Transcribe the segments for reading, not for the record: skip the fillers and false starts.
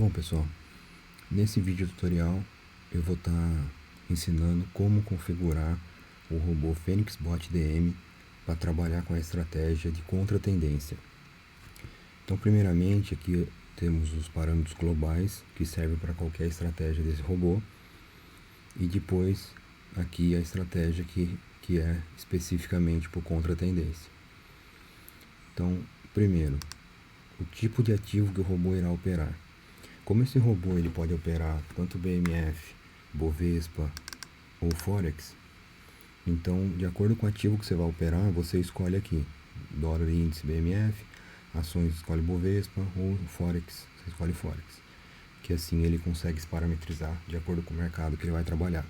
Bom, pessoal, nesse vídeo tutorial eu vou estar ensinando como configurar o robô Phoenix Bot DM para trabalhar com a estratégia de contra-tendência. Então, primeiramente, aqui temos os parâmetros globais que servem para qualquer estratégia desse robô, e depois aqui a estratégia que é especificamente por contra-tendência. Então, primeiro, o tipo de ativo que o robô irá operar. Como esse robô ele pode operar tanto BMF, Bovespa ou Forex, então de acordo com o ativo que você vai operar, você escolhe aqui, dólar índice BMF, ações escolhe Bovespa ou Forex, você escolhe Forex, que assim ele consegue se parametrizar de acordo com o mercado que ele vai trabalhar.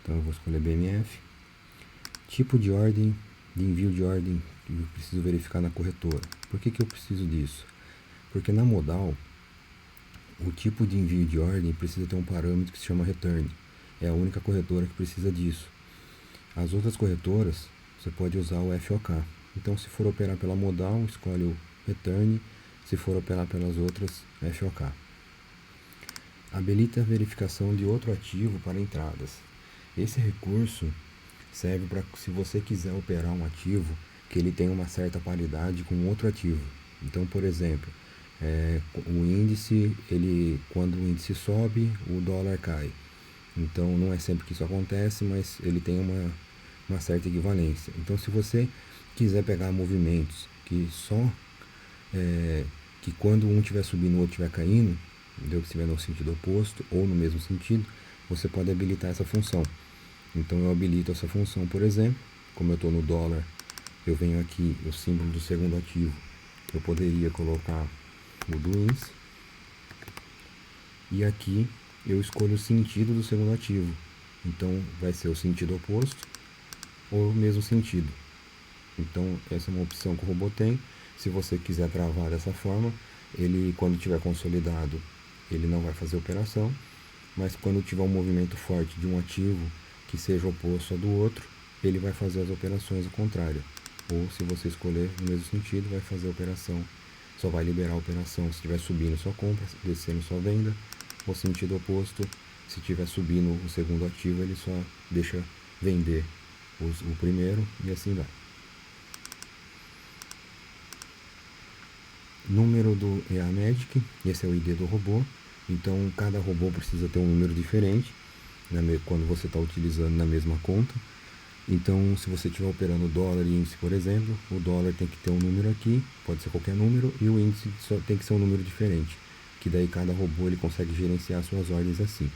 Então eu vou escolher BMF, tipo de ordem, de envio de ordem, que eu preciso verificar na corretora. Por que eu preciso disso? Porque na modal, o tipo de envio de ordem precisa ter um parâmetro que se chama return. É a única corretora que precisa disso. As outras corretoras, você pode usar o FOK. Então, se for operar pela modal, escolhe o return. Se for operar pelas outras, FOK. Habilita a verificação de outro ativo para entradas. Esse recurso serve para, se você quiser operar um ativo, que ele tenha uma certa paridade com outro ativo. Então, por exemplo, o índice, quando o índice sobe, o dólar cai. Então não é sempre que isso acontece, mas ele tem uma certa equivalência. Então, se você quiser pegar movimentos que que quando um estiver subindo o outro estiver caindo, entendeu? Que estiver no sentido oposto ou no mesmo sentido, você pode habilitar essa função. Então eu habilito essa função, por exemplo, como eu estou no dólar, eu venho aqui, o símbolo do segundo ativo, eu poderia colocar o do índice, e aqui eu escolho o sentido do segundo ativo. Então vai ser o sentido oposto ou o mesmo sentido. Então essa é uma opção que o robô tem. Se você quiser travar dessa forma, ele, quando tiver consolidado, ele não vai fazer operação, mas quando tiver um movimento forte de um ativo que seja oposto ao do outro, ele vai fazer as operações ao contrário. Ou se você escolher no mesmo sentido, vai fazer a operação, só vai liberar a operação se estiver subindo só compra, descendo só venda, ou sentido oposto, se estiver subindo o segundo ativo, ele só deixa vender o primeiro, e assim vai. Número do EA Magic, esse é o ID do robô. Então cada robô precisa ter um número diferente, né, quando você está utilizando na mesma conta. Então, se você estiver operando dólar e índice, por exemplo, o dólar tem que ter um número aqui, pode ser qualquer número, e o índice só tem que ser um número diferente, que daí cada robô ele consegue gerenciar suas ordens assim.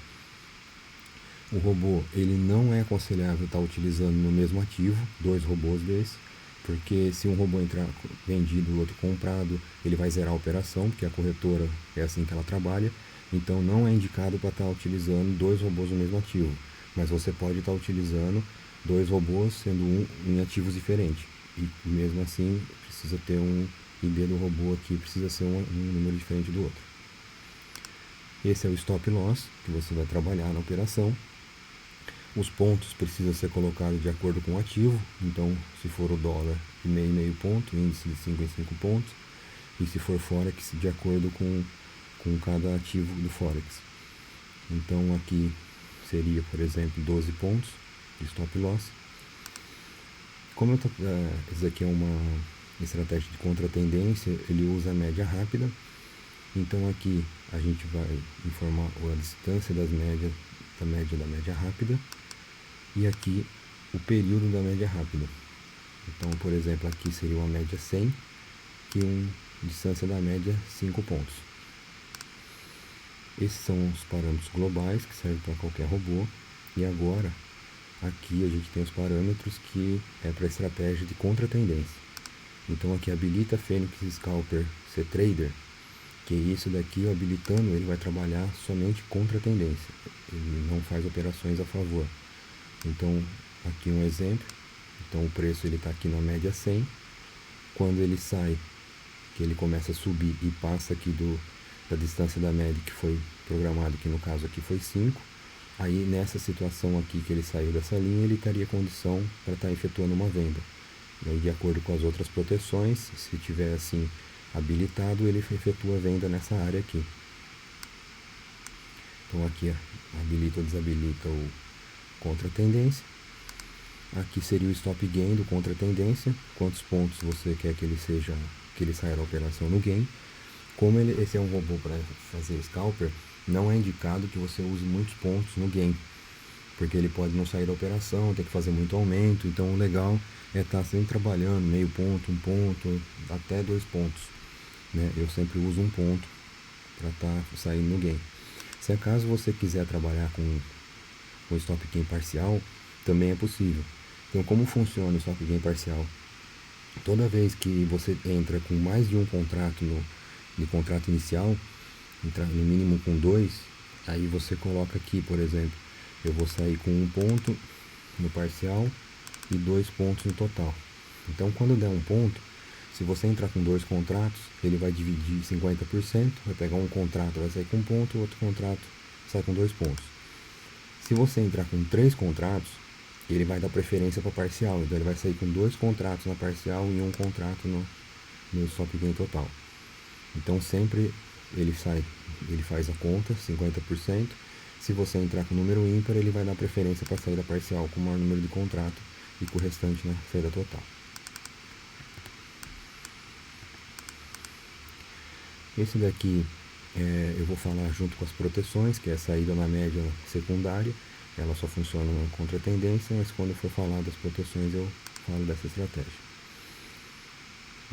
O robô, ele não é aconselhável estar utilizando no mesmo ativo, dois robôs desses, porque se um robô entrar vendido e o outro comprado, ele vai zerar a operação, porque a corretora é assim que ela trabalha. Então não é indicado para estar utilizando dois robôs no mesmo ativo, mas você pode estar utilizando dois robôs sendo em ativos diferentes, e mesmo assim precisa ter um ID do robô aqui, precisa ser um número diferente do outro. Esse é o stop loss que você vai trabalhar na operação. Os pontos precisam ser colocados de acordo com o ativo. Então, se for o dólar, de meio em meio ponto, índice de 5 em 5 pontos, e se for Forex, de acordo com cada ativo do Forex. Então aqui seria, por exemplo, 12 pontos de stop loss. Como isso aqui é uma estratégia de contra-tendência, ele usa a média rápida. Então aqui a gente vai informar a distância das médias, da média rápida, e aqui o período da média rápida. Então, por exemplo, aqui seria uma média 100 e distância da média 5 pontos. Esses são os parâmetros globais que servem para qualquer robô. E agora, aqui a gente tem os parâmetros que é para estratégia de contra-tendência. Então aqui habilita Phoenix Scalper ser trader, que isso daqui, habilitando, ele vai trabalhar somente contra-tendência. Ele não faz operações a favor. Então, aqui um exemplo. Então o preço ele está aqui na média 100. Quando ele sai, que ele começa a subir e passa aqui da distância da média que foi programado, que no caso aqui foi 5, aí nessa situação aqui que ele saiu dessa linha, ele teria condição para estar efetuando uma venda. E aí, de acordo com as outras proteções, se tiver assim habilitado, ele efetua a venda nessa área aqui. Então aqui habilita ou desabilita o contra-tendência. Aqui seria o stop gain do contra-tendência, quantos pontos você quer que ele saia da operação no gain. Como esse é um robô para fazer scalper, não é indicado que você use muitos pontos no gain, porque ele pode não sair da operação, ter que fazer muito aumento. Então o legal é estar sempre trabalhando meio ponto, 1 ponto, até 2 pontos, né? Eu sempre uso 1 ponto para estar saindo no gain. Se acaso você quiser trabalhar com stop gain parcial, também é possível. Então, como funciona o stop gain parcial? Toda vez que você entra com mais de um contrato no contrato inicial, entrar no mínimo com 2, aí você coloca aqui, por exemplo, eu vou sair com 1 ponto no parcial e 2 pontos no total. Então, quando der 1 ponto, se você entrar com 2 contratos, ele vai dividir 50%, vai pegar um contrato, vai sair com 1 ponto, o outro contrato sai com 2 pontos. Se você entrar com 3 contratos, ele vai dar preferência para parcial, então ele vai sair com 2 contratos na parcial e 1 contrato no stop gain total. Então sempre ele faz a conta, 50%. Se você entrar com número ímpar, ele vai dar preferência para saída parcial com o maior número de contrato e com o restante na saída total. Esse daqui eu vou falar junto com as proteções, que é a saída na média secundária. Ela só funciona na contra-tendência, mas quando eu for falar das proteções eu falo dessa estratégia.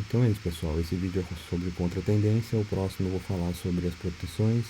Então é isso, pessoal. Esse vídeo é sobre contra-tendência. O próximo eu vou falar sobre as proteções.